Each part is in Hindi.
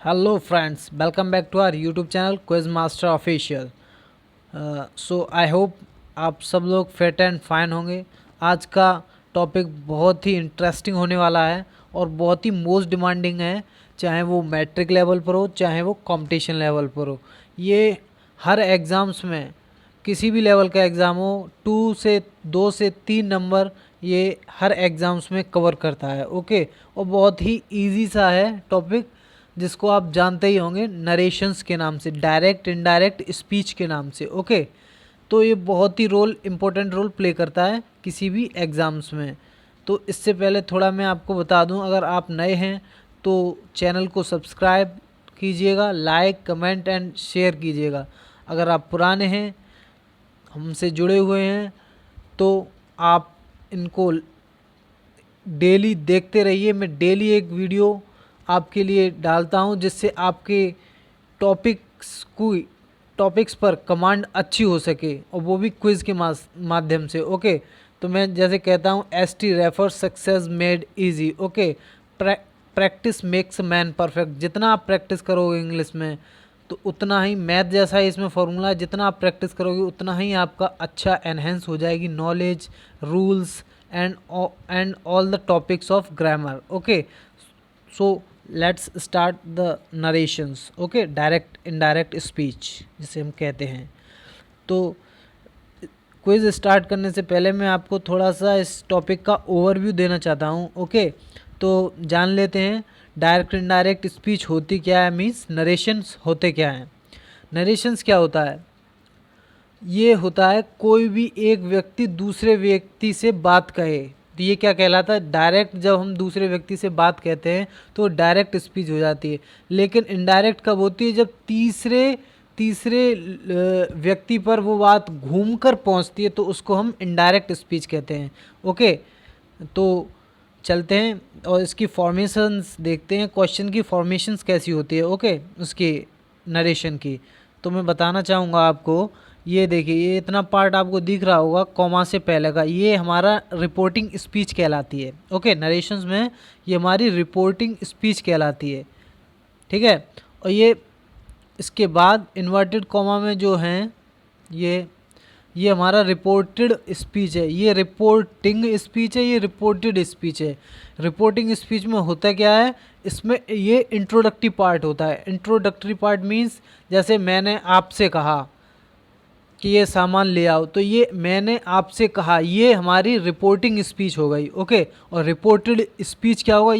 Hello friends, welcome back to our YouTube channel quiz master official. So I hope आप सब लोग फिट एंड फाइन होंगे। आज का टॉपिक बहुत ही इंटरेस्टिंग होने वाला है और बहुत ही मोस्ट डिमांडिंग है, चाहे वो मैट्रिक लेवल पर हो चाहे वो कंपटीशन लेवल पर हो। ये हर एग्ज़ाम्स में, किसी भी लेवल का एग्ज़ाम हो, 2 से 3 नंबर ये हर एग्ज़ाम्स में कवर करता है। ओके, और बहुत ही इजी सा है टॉपिक, जिसको आप जानते ही होंगे नरेशंस के नाम से, डायरेक्ट इनडायरेक्ट स्पीच के नाम से। ओके, तो ये बहुत ही इम्पोर्टेंट रोल प्ले करता है किसी भी एग्ज़ाम्स में। तो इससे पहले थोड़ा मैं आपको बता दूं, अगर आप नए हैं तो चैनल को सब्सक्राइब कीजिएगा, लाइक कमेंट एंड शेयर कीजिएगा। अगर आप पुराने हैं, हमसे जुड़े हुए हैं, तो आप इनको डेली देखते रहिए। मैं डेली एक वीडियो आपके लिए डालता हूं, जिससे आपके टॉपिक्स पर कमांड अच्छी हो सके, और वो भी क्विज़ के माध्यम से। ओके, तो मैं जैसे कहता हूं, ST refer success made easy. Okay, practice makes man perfect. जितना आप प्रैक्टिस करोगे इंग्लिश में, तो उतना ही मैथ जैसा ही इसमें फॉर्मूला है, जितना आप प्रैक्टिस करोगे उतना ही आपका अच्छा एनहेंस हो जाएगी knowledge, rules and all the topics of grammar. Okay, so let's start the narrations. Okay, direct indirect speech जिसे हम कहते हैं। तो क्विज स्टार्ट करने से पहले मैं आपको थोड़ा सा इस टॉपिक का ओवरव्यू देना चाहता हूँ। ओके, तो जान लेते हैं डायरेक्ट इनडायरेक्ट स्पीच होती क्या है, मीन्स नरेशंस होते क्या हैं। नरेशंस क्या होता है? ये होता है कोई भी एक व्यक्ति दूसरे व्यक्ति से बात कहे, तो ये क्या कहलाता है? डायरेक्ट। जब हम दूसरे व्यक्ति से बात कहते हैं तो डायरेक्ट स्पीच हो जाती है। लेकिन इनडायरेक्ट कब होती है? जब तीसरे तीसरे व्यक्ति पर वो बात घूमकर पहुंचती है, तो उसको हम इनडायरेक्ट स्पीच कहते हैं। ओके, तो चलते हैं और इसकी फॉर्मेशंस देखते हैं, क्वेश्चन की फॉर्मेशंस कैसी होती है। ओके, उसकी नरेशन की तो मैं बताना चाहूँगा आपको। ये देखिए, ये इतना पार्ट आपको दिख रहा होगा कॉमा से पहले का, ये हमारा रिपोर्टिंग स्पीच कहलाती है। ओके, नरेशंस में ये हमारी रिपोर्टिंग स्पीच कहलाती है। ठीक है, और ये इसके बाद इन्वर्टेड कॉमा में जो हैं, ये हमारा रिपोर्टेड स्पीच है। ये रिपोर्टिंग स्पीच है, ये रिपोर्टेड स्पीच है। रिपोर्टिंग स्पीच में होता क्या है? इसमें ये इंट्रोडक्टरी पार्ट होता है। इंट्रोडक्टरी पार्ट मीन्स, जैसे मैंने आपसे कहा कि ये सामान ले आओ, तो ये मैंने आपसे कहा, ये हमारी रिपोर्टिंग स्पीच हो गई। ओके, और रिपोर्टेड स्पीच क्या होगा?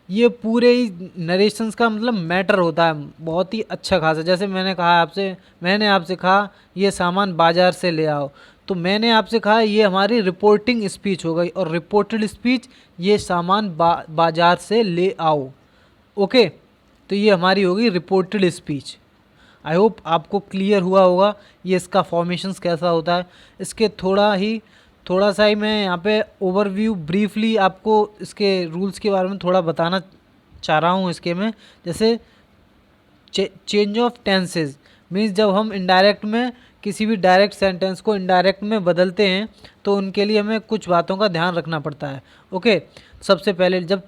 ये पूरे ही नरेशंस का मतलब मैटर होता है, बहुत ही अच्छा खासा। जैसे मैंने आपसे कहा ये सामान बाज़ार से ले आओ, तो मैंने आपसे कहा, ये हमारी रिपोर्टिंग स्पीच हो गई। और रिपोर्टेड स्पीच, ये सामान बाज़ार से ले आओ। ओके, तो ये हमारी होगी रिपोर्टेड स्पीच। आई होप आपको क्लियर हुआ होगा ये इसका फॉर्मेशंस कैसा होता है। इसके थोड़ा सा ही मैं यहाँ पे ओवरव्यू ब्रीफली आपको इसके रूल्स के बारे में थोड़ा बताना चाह रहा हूँ इसके में। जैसे चेंज ऑफ टेंसेज मीन्स, जब हम इनडायरेक्ट में किसी भी डायरेक्ट सेंटेंस को इनडायरेक्ट में बदलते हैं, तो उनके लिए हमें कुछ बातों का ध्यान रखना पड़ता है। ओके, सबसे पहले जब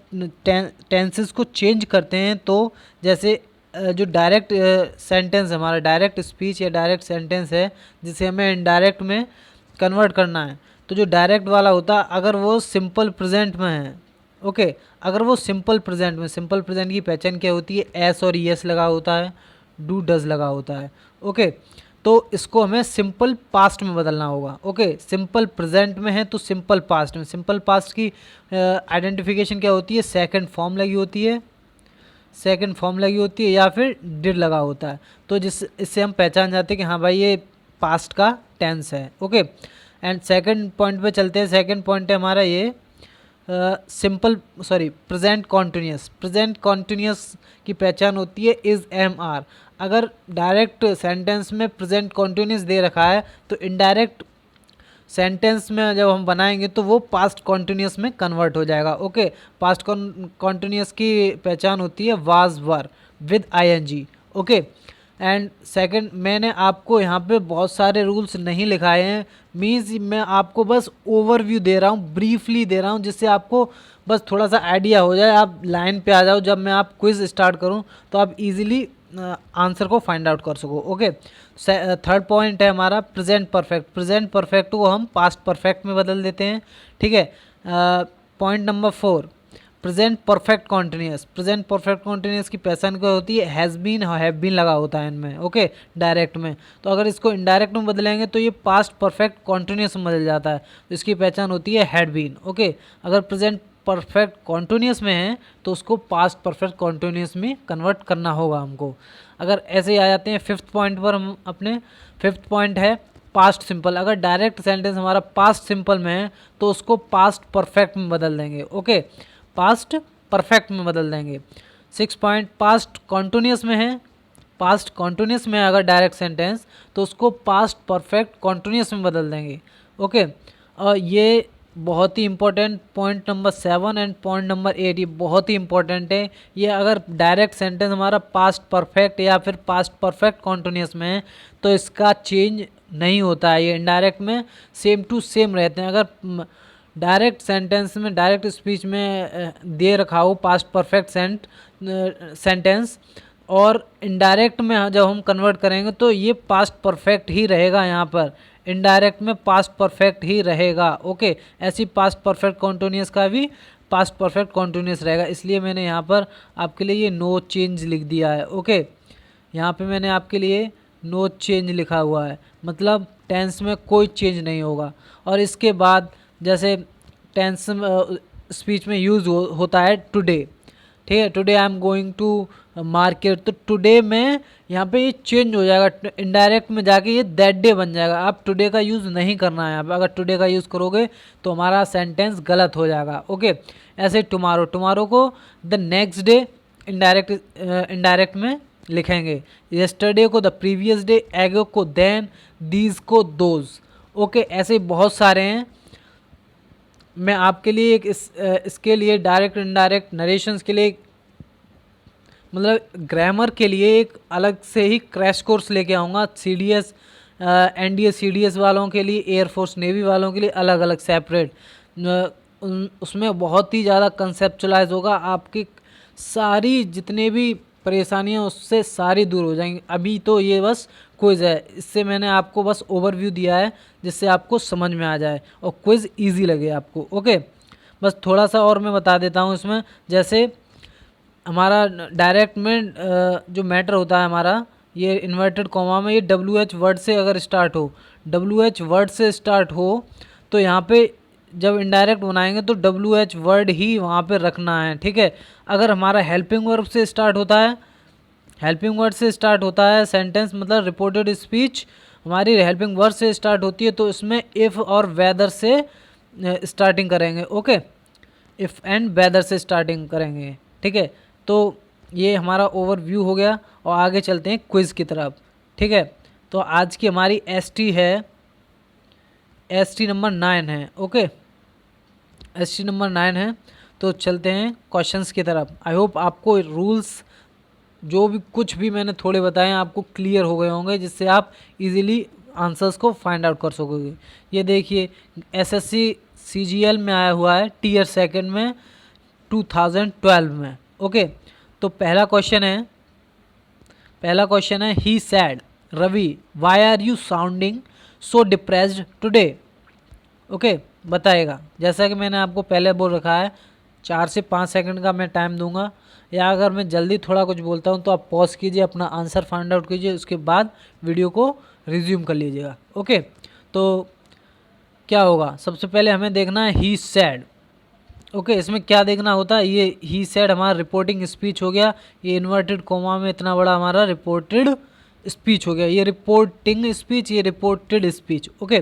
टेंसेस को चेंज करते हैं, तो जैसे जो डायरेक्ट सेंटेंस हमारा डायरेक्ट स्पीच या डायरेक्ट सेंटेंस है, जिसे हमें इनडायरेक्ट में कन्वर्ट करना है, तो जो डायरेक्ट वाला होता है, अगर वो सिंपल प्रेजेंट में है। ओके, अगर वो सिंपल प्रेजेंट की पहचान क्या होती है? एस और ईएस लगा होता है, डू डज लगा होता है। ओके, तो इसको हमें सिंपल पास्ट में बदलना होगा। ओके, सिंपल प्रेजेंट में है तो सिंपल पास्ट में। सिंपल पास्ट की आइडेंटिफिकेशन क्या होती है? सेकंड फॉर्म लगी होती है या फिर डिड लगा होता है, तो इससे हम पहचान जाते हैं कि हाँ भाई, ये पास्ट का टेंस है। ओके, एंड सेकंड पॉइंट पे चलते हैं। सेकंड पॉइंट है हमारा ये प्रेजेंट कॉन्टिन्यूस की पहचान होती है इज एम आर। अगर डायरेक्ट सेंटेंस में प्रेजेंट कॉन्टिन्यूस दे रखा है, तो इनडायरेक्ट सेंटेंस में जब हम बनाएंगे तो वो पास्ट कॉन्टिन्यूस में कन्वर्ट हो जाएगा। ओके, पास्ट कॉन्टिन्यूस की पहचान होती है was were with ING. Okay, and second, मैंने आपको यहाँ पे बहुत सारे रूल्स नहीं लिखाए हैं, मीन्स मैं आपको बस ओवरव्यू दे रहा हूँ, ब्रीफली दे रहा हूँ, जिससे आपको बस थोड़ा सा आइडिया हो जाए, आप लाइन पे आ जाओ, जब मैं आप क्विज स्टार्ट करूं तो आप इजीली आंसर को फाइंड आउट कर सको। ओके, थर्ड पॉइंट है हमारा प्रेजेंट परफेक्ट। प्रेजेंट परफेक्ट को हम पास्ट परफेक्ट में बदल देते हैं, ठीक है। Point number 4, present perfect continuous. Present perfect continuous की पहचान क्या होती है, हैज़ बीन हैव बीन लगा होता है इनमें, ओके, डायरेक्ट में। तो अगर इसको इनडायरेक्ट में बदलेंगे तो ये पास्ट परफेक्ट कॉन्टिन्यूस में बदल जाता है, तो इसकी पहचान होती है हैड बीन, ओके। अगर प्रेजेंट परफेक्ट कॉन्टिन्यूस में है तो उसको पास्ट परफेक्ट कॉन्टिन्यूस में कन्वर्ट करना होगा हमको। अगर ऐसे ही आ जाते हैं फिफ्थ पॉइंट पर, हम अपने फिफ्थ पॉइंट है पास्ट सिंपल। अगर डायरेक्ट सेंटेंस हमारा पास्ट सिंपल में है तो उसको पास्ट परफेक्ट में बदल देंगे, ओके, पास्ट परफेक्ट में बदल देंगे। 6 पॉइंट पास्ट कॉन्टिन्यूस में है, पास्ट कॉन्टिन्यूस में अगर डायरेक्ट सेंटेंस तो उसको पास्ट परफेक्ट कॉन्टिन्यूस में बदल देंगे, ओके। और ये बहुत ही important point number 7 and point number 8, ये बहुत ही इंपॉर्टेंट है। ये अगर डायरेक्ट सेंटेंस हमारा पास्ट परफेक्ट या फिर पास्ट परफेक्ट कॉन्टिन्यूस में है तो इसका चेंज नहीं होता है, ये इनडायरेक्ट में सेम टू सेम रहते हैं। अगर डायरेक्ट सेंटेंस में, डायरेक्ट स्पीच में दे रखा हो पास्ट परफेक्ट सेंटेंस, और इनडायरेक्ट में जब हम कन्वर्ट करेंगे तो ये पास्ट परफेक्ट ही रहेगा, यहाँ पर इनडायरेक्ट में पास्ट परफेक्ट ही रहेगा, ओके। ऐसी पास्ट परफेक्ट कॉन्टिन्यूस का भी पास्ट परफेक्ट कॉन्टिन्यूस रहेगा, इसलिए मैंने यहाँ पर आपके लिए ये नो चेंज लिख दिया है, ओके। यहाँ पे मैंने आपके लिए नो चेंज लिखा हुआ है, मतलब टेंस में कोई चेंज नहीं होगा। और इसके बाद जैसे टेंस स्पीच में यूज़ होता है टुडे, ठीक है, today I am going to market, तो टुडे में यहाँ पे ये चेंज हो जाएगा, इनडायरेक्ट में जाके ये दैट डे बन जाएगा। आप टुडे का यूज़ नहीं करना है यहाँ पे, अगर टुडे का यूज़ करोगे तो हमारा सेंटेंस गलत हो जाएगा, ओके। ऐसे टुमारो, टुमारो को द नेक्स्ट डे इनडायरेक्ट में लिखेंगे। यस्टरडे को द प्रीवियस डे, एगो को देन, दीज को दोज, ओके। ऐसे बहुत सारे हैं। मैं आपके लिए एक इसके लिए डायरेक्ट इनडायरेक्ट नरेशंस के लिए, मतलब ग्रामर के लिए एक अलग से ही क्रैश कोर्स लेके आऊँगा। CDS NDA CDS वालों के लिए, एयरफोर्स नेवी वालों के लिए अलग अलग सेपरेट, उसमें बहुत ही ज़्यादा कंसेप्चुलाइज होगा, आपकी सारी जितने भी परेशानियां उससे सारी दूर हो जाएंगी। अभी तो ये बस क्विज़ है, इससे मैंने आपको बस ओवरव्यू दिया है जिससे आपको समझ में आ जाए और क्विज़ इजी लगे आपको, ओके। बस थोड़ा सा और मैं बता देता हूँ इसमें, जैसे हमारा डायरेक्ट में जो मैटर होता है हमारा, ये इन्वर्टेड कॉमा में ये WH वर्ड से अगर स्टार्ट हो, WH वर्ड से स्टार्ट हो तो यहाँ पे जब इनडायरेक्ट बनाएंगे तो WH वर्ड ही वहाँ पे रखना है, ठीक है। अगर हमारा हेल्पिंग वर्ब से स्टार्ट होता है, हेल्पिंग वर्ड से स्टार्ट होता है सेंटेंस, मतलब रिपोर्टेड स्पीच हमारी हेल्पिंग वर्ड से स्टार्ट होती है, तो इसमें इफ़ और वेदर से स्टार्टिंग करेंगे, ओके, इफ़ एंड वेदर से स्टार्टिंग करेंगे, ठीक है। तो ये हमारा ओवरव्यू हो गया और आगे चलते हैं क्विज़ की तरफ, ठीक है। तो आज की हमारी ST है, ST नंबर 9 है, ओके, ST नंबर 9 है। तो चलते हैं क्वेश्चंस की तरफ। आई होप आपको रूल्स जो भी कुछ भी मैंने थोड़े बताए आपको क्लियर हो गए होंगे, जिससे आप इजीली आंसर्स को फाइंड आउट कर सकोगे। ये देखिए SSC CGL में आया हुआ है टीयर सेकंड में 2012 में, ओके। तो पहला क्वेश्चन है he said Ravi why are you sounding so depressed today, okay, बताएगा। जैसा कि मैंने आपको पहले बोल रखा है 4 से 5 सेकंड का मैं टाइम दूंगा, या अगर मैं जल्दी थोड़ा कुछ बोलता हूं तो आप पॉज कीजिए, अपना आंसर फाइंड आउट कीजिए, उसके बाद वीडियो को रिज्यूम कर लीजिएगा, ओके। तो क्या होगा, सबसे पहले हमें देखना है ही सैड, ओके। इसमें क्या देखना होता है, ये ही सैड हमारा रिपोर्टिंग स्पीच हो गया, ये इन्वर्टेड कोमा में इतना बड़ा हमारा रिपोर्टेड स्पीच हो गया, ये रिपोर्टिंग स्पीच, ये रिपोर्टेड स्पीच, ओके।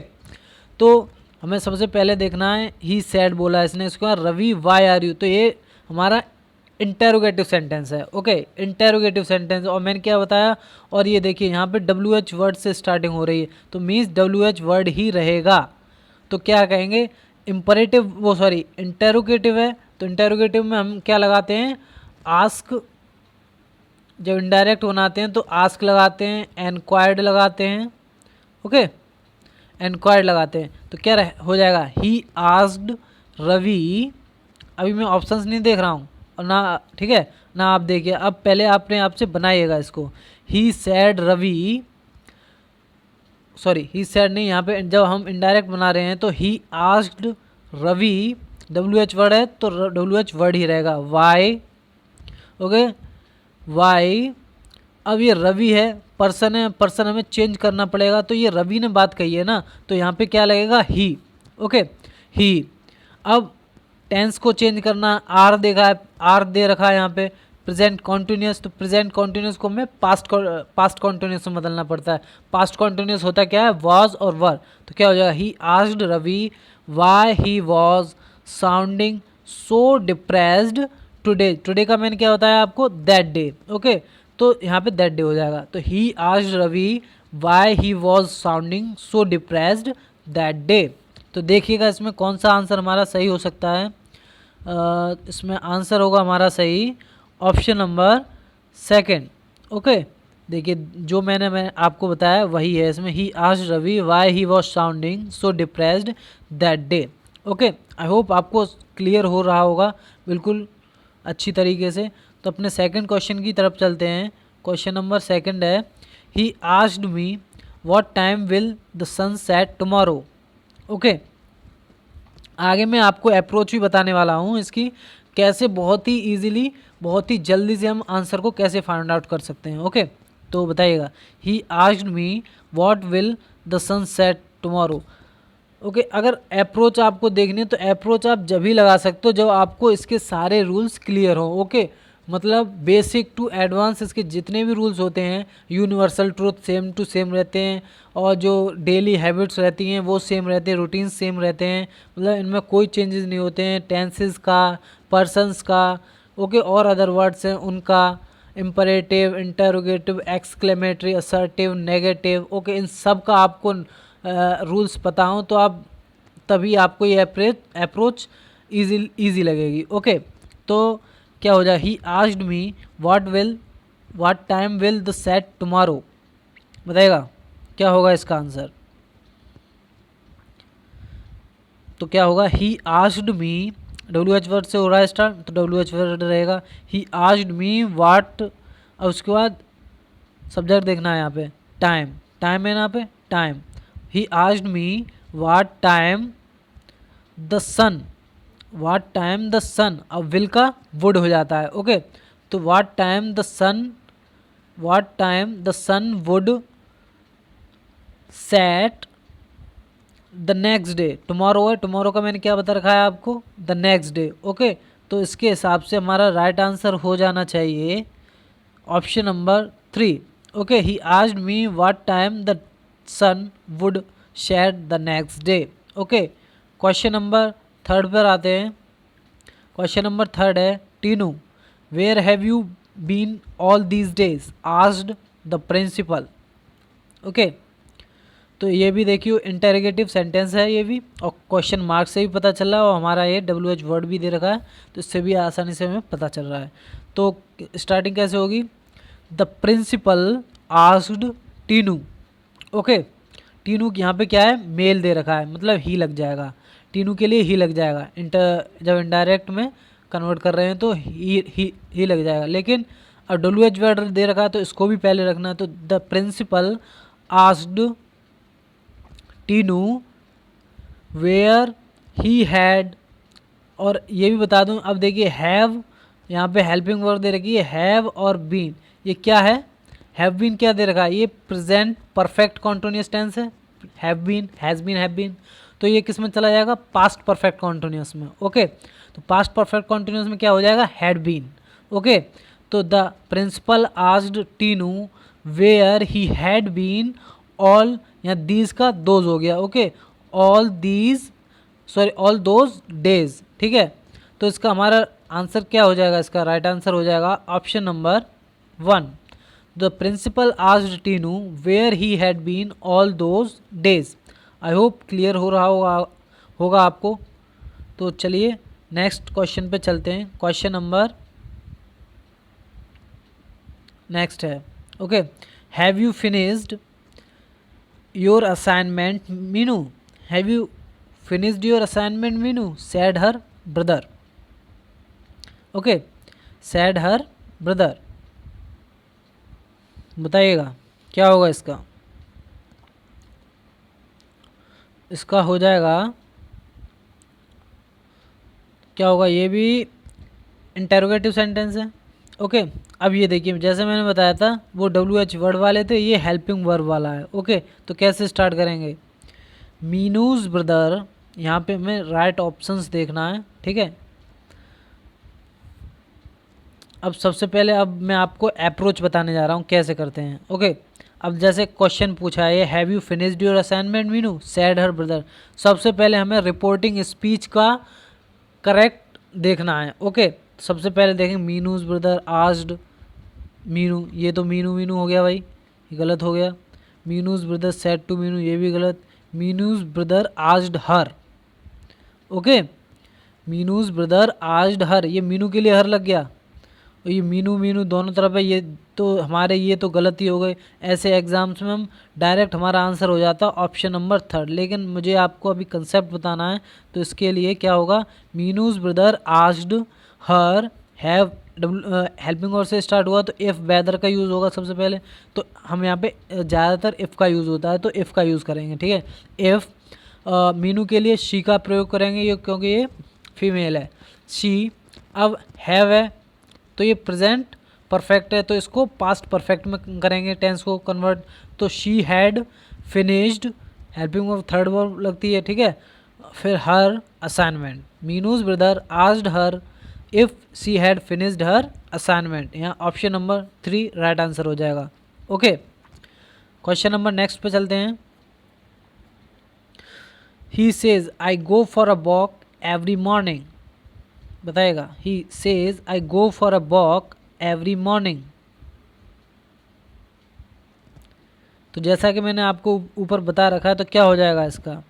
तो हमें सबसे पहले देखना है ही सैड बोला है इसने, इसके बाद रवि वाई आर यू, तो ये हमारा इंटेरोगेटिव सेंटेंस है, ओके, इंटेरोगेटिव सेंटेंस। और मैंने क्या बताया, और ये देखिए यहाँ पे WH वर्ड से स्टार्टिंग हो रही है, तो मीन्स WH वर्ड ही रहेगा। तो क्या कहेंगे, इम्परेटिव, वो सॉरी इंटेरोगेटिव है, तो इंटेरोगेटिव में हम क्या लगाते हैं, आस्क, जब इनडायरेक्ट बनाते हैं तो आस्क लगाते हैं, एनक्वायर्ड लगाते हैं, ओके, एनक्वायर्ड लगाते हैं। तो क्या हो जाएगा, ही आस्क्ड रवि अभी मैं ऑप्शंस नहीं देख रहा हूँ और ना, ठीक है ना आप देखिए, अब पहले आपने आपसे बनाइएगा इसको। ही सैड रवि, सॉरी ही सैड नहीं, यहाँ पे जब हम इनडायरेक्ट बना रहे हैं तो he asked Ravi, W H word है तो डब्ल्यू एच वर्ड ही रहेगा, वाई, ओके वाई। अब ये रवि है, पर्सन है, पर्सन हमें चेंज करना पड़ेगा, तो ये रवि ने बात कही है ना, तो यहाँ पे क्या लगेगा, ही, ओके ही। अब टेंस को चेंज करना, आर देखा है, आर दे रखा है यहाँ पे, प्रेजेंट कॉन्टिन्यूस, तो प्रेजेंट कॉन्टिन्यूस को हमें पास्ट कॉन्टिन्यूस में बदलना पड़ता है। पास्ट कॉन्टिन्यूस होता क्या है, वॉज और वर, तो क्या हो जाएगा, he asked Ravi why he was sounding so depressed today. Today का मैंने क्या होता है आपको, दैट डे, ओके तो यहाँ पे दैट डे हो जाएगा। तो he asked Ravi why he was sounding so depressed that day. तो देखिएगा इसमें कौन सा आंसर हमारा सही हो सकता है। इसमें आंसर होगा हमारा सही ऑप्शन नंबर सेकंड, ओके। देखिए जो मैं आपको बताया वही है इसमें, he asked Ravi why he was sounding so depressed that day, okay. I hope आपको क्लियर हो रहा होगा बिल्कुल अच्छी तरीके से। तो अपने सेकंड क्वेश्चन की तरफ चलते हैं। क्वेश्चन नंबर सेकंड है, he asked me what time will the sun set tomorrow, okay. आगे मैं आपको अप्रोच भी बताने वाला हूँ इसकी, कैसे बहुत ही इजीली, बहुत ही जल्दी से हम आंसर को कैसे फाइंड आउट कर सकते हैं, ओके। तो बताइएगा, he asked me what will the sun set tomorrow, okay. अगर अप्रोच आपको देखनी है तो अप्रोच आप जब भी लगा सकते हो जब आपको इसके सारे रूल्स क्लियर हो, ओके। मतलब बेसिक टू एडवांस इसके जितने भी रूल्स होते हैं, universal truth same to same रहते हैं, और जो डेली हैबिट्स रहती हैं वो सेम रहते हैं, रूटीन सेम रहते हैं, मतलब इनमें कोई चेंजेस नहीं होते हैं। टेंसेस का, पर्सन्स का, ओके, और अदर वर्ड्स हैं उनका, imperative, interrogative, exclamatory, assertive, negative, okay, इन सब का आपको रूल्स पता हो तो आप तभी आपको ये अप्रोच ईजी लगेगी, ओके। तो क्या हो जाए, ही asked me what time will the set tomorrow, बताइएगा क्या होगा इसका आंसर। तो क्या होगा, ही आस्क्ड मी, डब्ल्यू एच वर्ड से हो रहा है स्टार्ट, तो डब्ल्यू एच वर्ड रहेगा, ही आस्क्ड मी व्हाट, और उसके बाद सब्जेक्ट देखना है यहाँ पे, टाइम, टाइम है यहाँ पे, time. He asked me what time the sun, what time the sun, अब विल का वुड हो जाता है, ओके। तो what time the sun would set the next day, tomorrow है, टुमारो का मैंने क्या बता रखा है आपको, द नेक्स्ट डे, ओके। तो इसके हिसाब से हमारा राइट आंसर हो जाना चाहिए option number 3, okay. He asked me what time the sun would set the next day, okay. Question number third पर आते हैं। क्वेश्चन नंबर थर्ड है, Tinu where have you been all these days asked the principal, okay. तो ये भी देखियो इंटेरोगेटिव सेंटेंस है ये भी, और क्वेश्चन मार्क से भी पता चल रहा है, और हमारा ये डब्ल्यू एच वर्ड भी दे रखा है, तो इससे भी आसानी से हमें पता चल रहा है। तो स्टार्टिंग कैसे होगी, the principal asked Tinu, okay. Tinu यहाँ पे क्या है, मेल दे रखा है, मतलब ही लग जाएगा, टीनू के लिए ही लग जाएगा। जब इनडायरेक्ट में कन्वर्ट कर रहे हैं तो ही लग जाएगा, लेकिन अब डब्ल्यू एच वर्ड दे रखा है तो इसको भी पहले रखना। तो the principal asked Tinu where he had, और ये भी बता दूं, अब देखिए हैव, यहाँ पे हेल्पिंग वर्ब दे रखी है, हैव और बीन, ये क्या है, हैव बीन क्या दे रखा है, ये प्रेजेंट परफेक्ट कॉन्टिन्यूअस टेंस है, have been, has been, have been, तो ये किस में चला जाएगा, पास्ट परफेक्ट कॉन्टिन्यूअस में, ओके। तो पास्ट परफेक्ट कॉन्टिन्यूअस में क्या हो जाएगा, हैड बीन, ओके। तो the principal asked Tinu where he had been all, यहाँ दीज का दोज हो गया, ओके, ऑल दोज डेज, ठीक है। तो इसका हमारा आंसर क्या हो जाएगा, इसका राइट आंसर हो जाएगा option number 1, the principal asked Tinu where he had been all those days. I hope clear हो रहा होगा आपको। तो चलिए नेक्स्ट क्वेश्चन पे चलते हैं। क्वेश्चन नंबर नेक्स्ट है, okay, have you finished your assignment Meenu, have you finished your assignment Meenu, said her brother, okay, sad her brother. बताइएगा क्या होगा इसका। इसका हो जाएगा, क्या होगा, ये भी इंटेरोगेटिव सेंटेंस है। ओके, अब ये देखिए जैसे मैंने बताया था वो WH वर्ड वाले थे, ये हेल्पिंग वर्ब वाला है। ओके, तो कैसे स्टार्ट करेंगे, मीनूज ब्रदर, यहाँ पे हमें राइट ऑप्शंस देखना है, ठीक है। अब सबसे पहले अब मैं आपको अप्रोच बताने जा रहा हूँ कैसे करते हैं। ओके, अब जैसे क्वेश्चन पूछा है, have you finished your assignment Meenu, sad her brother. सबसे पहले हमें रिपोर्टिंग स्पीच का करेक्ट देखना है। ओके, सबसे पहले देखें, मीनूज ब्रदर आस्ड मीनू, ये तो मीनू मीनू हो गया भाई, ये गलत हो गया। मीनूज ब्रदर सेड टू मीनू, ये भी गलत। मीनूज ब्रदर आस्ड हर। ओके, मीनूज ब्रदर आस्ड हर, ये मीनू के लिए हर लग गया, और ये मीनू मीनू दोनों तरफ है, ये तो हमारे ये तो गलती हो गई। ऐसे एग्जाम्स में हम डायरेक्ट हमारा आंसर हो जाता ऑप्शन नंबर 3, लेकिन मुझे आपको अभी कंसेप्ट बताना है, तो इसके लिए क्या होगा, Meenu's brother asked her have, helping और से स्टार्ट हुआ तो इफ़ वेदर का यूज़ होगा सबसे पहले, तो हम यहाँ पे ज़्यादातर इफ़ का यूज़ होता है, तो इफ़ का यूज़ करेंगे, ठीक है। इफ़ मीनू के लिए शी का प्रयोग करेंगे, ये क्योंकि ये फीमेल है, शी। अब हैव है तो ये प्रेजेंट परफेक्ट है, तो इसको पास्ट परफेक्ट में करेंगे, टेंस को कन्वर्ट, तो she had finished, helping verb third verb लगती है, ठीक है। फिर her assignment, Meenu's brother asked her if she had finished her assignment, यहाँ ऑप्शन नंबर 3 राइट आंसर हो जाएगा। ओके, क्वेश्चन नंबर नेक्स्ट पे चलते हैं। He says I go for a walk every morning. बताएगा, he says I go for a walk every morning. तो जैसा कि मैंने आपको ऊपर बता रखा है, तो क्या हो जाएगा इसका,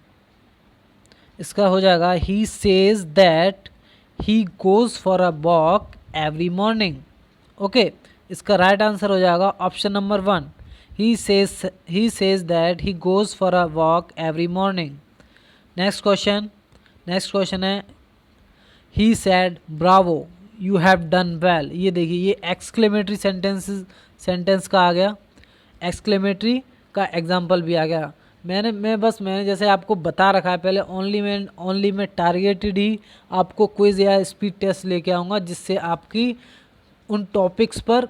इसका हो जाएगा he says that he goes for a walk every morning. Okay, इसका राइट आंसर हो जाएगा option number 1, he says that he goes for a walk every morning. Next question है, he said bravo you have done well. ये देखिए, ये एक्सक्लेमेटरी सेंटेंस का आ गया, एक्सक्लेमेटरी का एग्जाम्पल भी आ गया। मैंने जैसे आपको बता रखा है पहले, ओनली मैं टारगेटेड ही आपको क्विज या स्पीड टेस्ट लेके आऊँगा, जिससे आपकी उन टॉपिक्स पर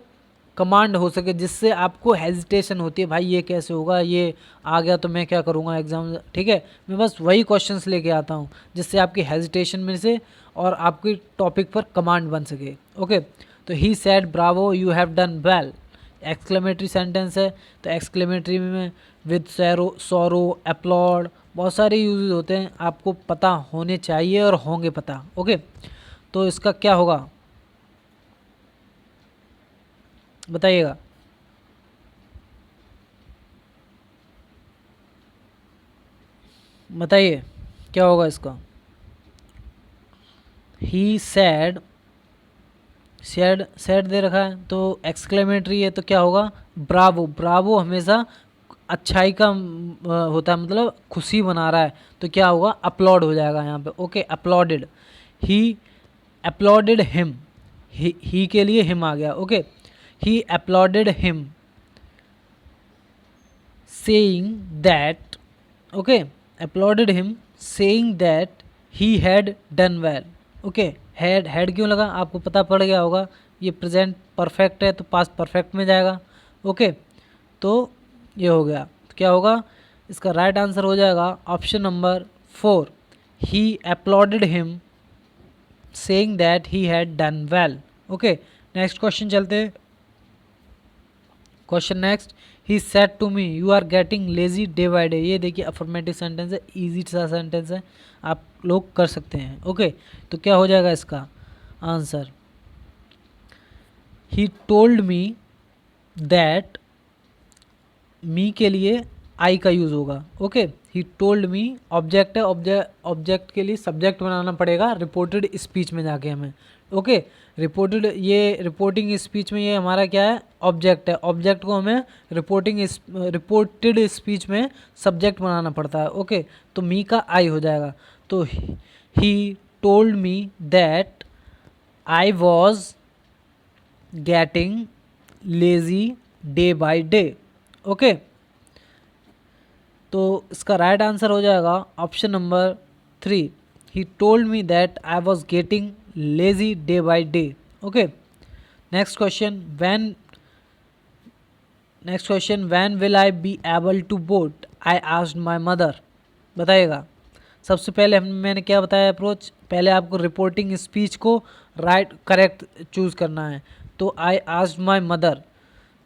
कमांड हो सके, जिससे आपको हेजिटेशन होती है, भाई ये कैसे होगा, ये आ गया तो मैं क्या करूँगा एग्ज़ाम, ठीक है। मैं बस वही क्वेश्चंस लेके आता हूँ जिससे आपकी हेजिटेशन में से और आपकी टॉपिक पर कमांड बन सके। ओके, तो he said bravo you have done well, exclamatory sentence है, तो एक्सक्लेमेटरी में विद सॉरो अपलॉड बहुत सारे यूज होते हैं, आपको पता होने चाहिए और होंगे पता। ओके, तो इसका क्या होगा बताइएगा। बताइए क्या होगा इसका। ही सैड सैड दे रखा है, तो एक्सक्लेमेटरी है, तो क्या होगा, ब्रावो। ब्रावो हमेशा अच्छाई का होता है, मतलब खुशी बना रहा है, तो क्या होगा, अपलॉड हो जाएगा यहाँ पे। ओके, अपलॉडेड, ही अपलॉडेड हिम, ही के लिए हिम आ गया। Okay, he uploaded him saying that, okay, applauded him saying that he had done well। okay, had क्यों लगा, आपको पता पड़ गया होगा, ये प्रेजेंट परफेक्ट है तो पास्ट परफेक्ट में जाएगा। ओके, तो ये हो गया, तो क्या होगा, इसका राइट आंसर हो जाएगा option number 4, he applauded him saying that he had done well। Okay, next question चलते हैं। Question next, he said to me you are getting lazy day by day. ये देखिए अफर्मेटिव सेंटेंस है, इजी सा सेंटेंस है, आप लोग कर सकते हैं। ओके, तो क्या हो जाएगा इसका answer, he told me that, me के लिए आई का यूज़ होगा। Okay, he told me object है, ऑब्जेक्ट के लिए सब्जेक्ट बनाना पड़ेगा रिपोर्टेड स्पीच में जाके हमें। ओके, रिपोर्टेड, ये रिपोर्टिंग स्पीच में ये हमारा क्या है, ऑब्जेक्ट है, ऑब्जेक्ट को हमें रिपोर्टेड स्पीच में सब्जेक्ट बनाना पड़ता है। ओके, तो मी का आई हो जाएगा, तो he told me that I was getting lazy day by day. Okay, तो इसका राइट आंसर हो जाएगा option number 3। He told me that I was getting lazy day by day. Okay, next question, when will I be able to vote, I asked my mother. बताइएगा। सबसे पहले मैंने क्या बताया अप्रोच, पहले आपको रिपोर्टिंग स्पीच को करेक्ट चूज़ करना है। तो आई आस्क्ड माई मदर,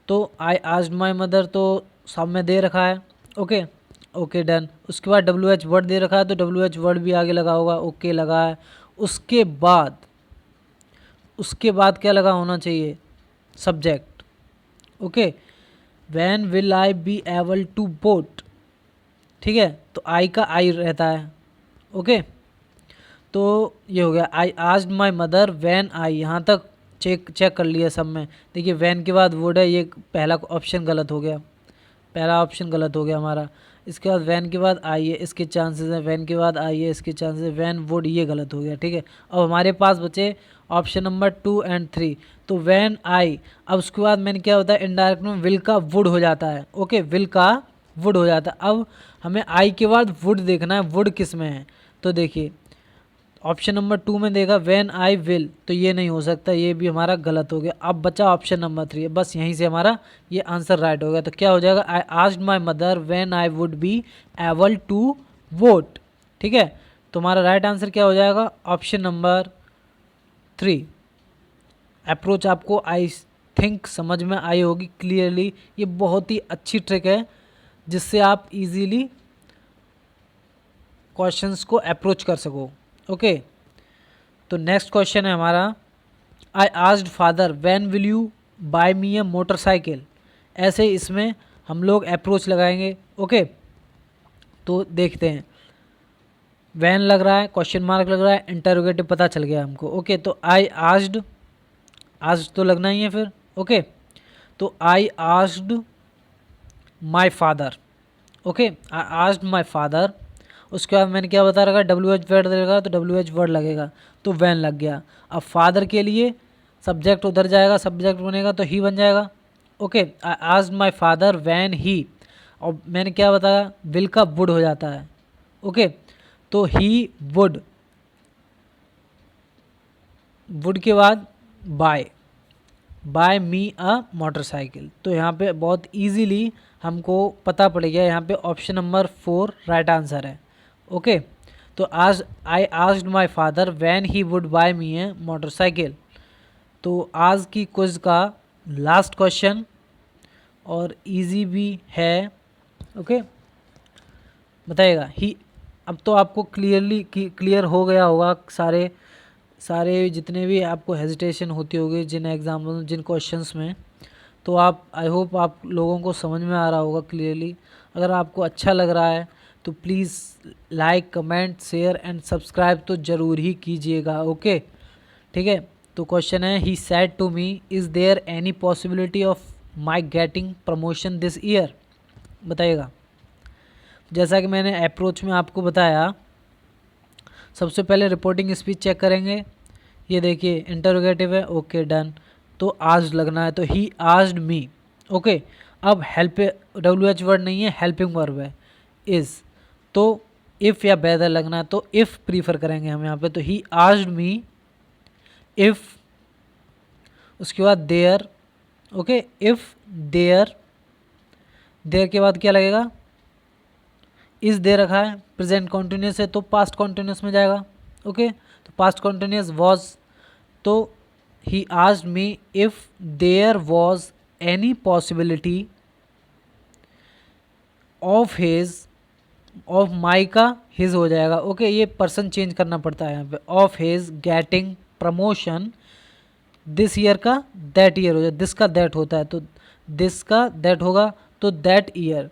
तो आई आस्क्ड माई मदर तो सब में दे रखा है। Okay, okay done. उसके बाद डब्ल्यू एच वर्ड दे रखा है, तो डब्ल्यू एच वर्ड भी आगे लगा होगा। ओके लगा है। उसके बाद क्या लगा होना चाहिए, subject. Okay, when will I be able to vote, ठीक है, तो आई का आई रहता है। ओके, तो ये हो गया आई आस्क्ड माई मदर व्हेन आई। यहाँ तक चेक कर लिया सब में। देखिए व्हेन के बाद वुड है, ये पहला ऑप्शन गलत हो गया, पहला ऑप्शन गलत हो गया हमारा। इसके बाद वैन के बाद आई है, इसके चांसेस हैं। वैन के बाद आई है, इसके चांसेस हैं। वैन वुड, ये गलत हो गया। ठीक है, अब हमारे पास बचे ऑप्शन नंबर 2 एंड 3। तो वैन आई, अब उसके बाद मैंने क्या होता है, इनडायरेक्ट में विल का वुड हो जाता है। ओके, विल का वुड हो जाता है। अब हमें आई के बाद वुड देखना है, वुड किस में है। तो देखिए ऑप्शन नंबर 2 में देगा व्हेन आई विल, तो ये नहीं हो सकता, ये भी हमारा गलत हो गया। अब बचा ऑप्शन नंबर 3, बस यहीं से हमारा ये आंसर राइट हो गया। तो क्या हो जाएगा, I asked my mother when I would be able to vote. ठीक है, तो हमारा राइट आंसर क्या हो जाएगा, ऑप्शन नंबर 3। अप्रोच आपको आई थिंक समझ में आई होगी क्लियरली। ये बहुत ही अच्छी ट्रिक है जिससे आप इजीली क्वेश्चंस को अप्रोच कर सको। ओके, तो नेक्स्ट क्वेश्चन है हमारा, I asked father when will you buy me a motorcycle. ऐसे इसमें हम लोग अप्रोच लगाएंगे। ओके, तो देखते हैं, वैन लग रहा है, क्वेश्चन मार्क लग रहा है, इंटरोगेटिव पता चल गया हमको। ओके, तो आई आस्क्ड, आस्क्ड तो लगना ही है फिर। ओके, तो आई asked my father. Okay, I asked my father. उसके बाद मैंने क्या बता रखा, डब्ल्यू एच वर्ड लगेगा, तो डब्ल्यू एच वर्ड लगेगा, तो वैन लग गया। अब फादर के लिए सब्जेक्ट उधर जाएगा, सब्जेक्ट बनेगा तो ही बन जाएगा। Okay, I asked my father when he, और मैंने क्या बताया, विल का वुड हो जाता है। ओके, तो ही वुड, वुड के बाद बाय मी अ मोटरसाइकिल। तो यहाँ पे बहुत इजीली हमको पता पड़ गया, यहाँ पे ऑप्शन नंबर 4 राइट आंसर है। ओके, तो आज आई asked my father when he would buy me A motorcycle. तो आज की क्विज का लास्ट क्वेश्चन, और इजी भी है। ओके, बताइएगा ही, अब तो आपको क्लियर हो गया होगा सारे जितने भी आपको हेजिटेशन होती होगी जिन एग्जाम्पल, जिन क्वेश्चंस में, तो आप, आई होप आप लोगों को समझ में आ रहा होगा क्लियरली। अगर आपको अच्छा लग रहा है तो please like, comment, share and subscribe तो ज़रूर ही कीजिएगा। ओके, ठीक है, तो क्वेश्चन है, he said to me is there any possibility of my getting promotion this year. बताइएगा। जैसा कि मैंने अप्रोच में आपको बताया, सबसे पहले रिपोर्टिंग स्पीच चेक करेंगे। ये देखिए इंटरोगेटिव है। ओके डन, तो आज लगना है, तो ही आस्क्ड मी। ओके, अब हेल्प, डब्ल्यू एच वर्ड नहीं है, हेल्पिंग वर्ब है, इज़, तो इफ़ या बेदर लगना है, तो इफ़ प्रीफर करेंगे हम यहाँ पे। तो ही आस्क्ड मी इफ़, उसके बाद there. Okay, if there, there के बाद क्या लगेगा, इज़ दे रखा है, प्रेजेंट कॉन्टिन्यूस है तो पास्ट कॉन्टिन्यूस में जाएगा। ओके, तो पास्ट कॉन्टिन्यूस वॉज, तो he asked me if there was any possibility of his, of my का हिज हो जाएगा। ओके, ये पर्सन चेंज करना पड़ता है यहाँ पे, of his getting promotion this year का दैट ईयर हो जाए, दिस का दैट होता है, तो दिस का दैट होगा, तो दैट ईयर।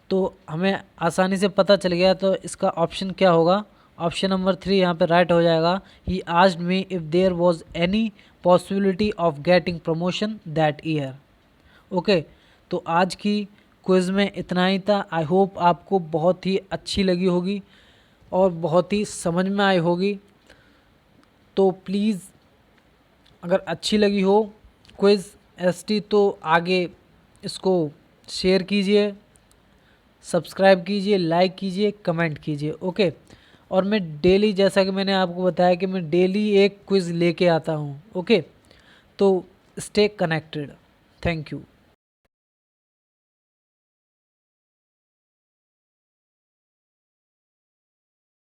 तो हमें आसानी से पता चल गया, तो इसका ऑप्शन क्या होगा, ऑप्शन नंबर 3 यहाँ पे राइट हो जाएगा। He asked me if there was any possibility of getting promotion that year. Okay, तो आज की क्विज़ में इतना ही था। आई होप आपको बहुत ही अच्छी लगी होगी और बहुत ही समझ में आई होगी। तो प्लीज़ अगर अच्छी लगी हो क्विज़ एसटी तो आगे इसको शेयर कीजिए, सब्सक्राइब कीजिए, लाइक कीजिए, कमेंट कीजिए। ओके, और मैं डेली, जैसा कि मैंने आपको बताया कि मैं डेली एक क्विज़ लेके आता हूँ। ओके, तो स्टे कनेक्टेड। Thank you.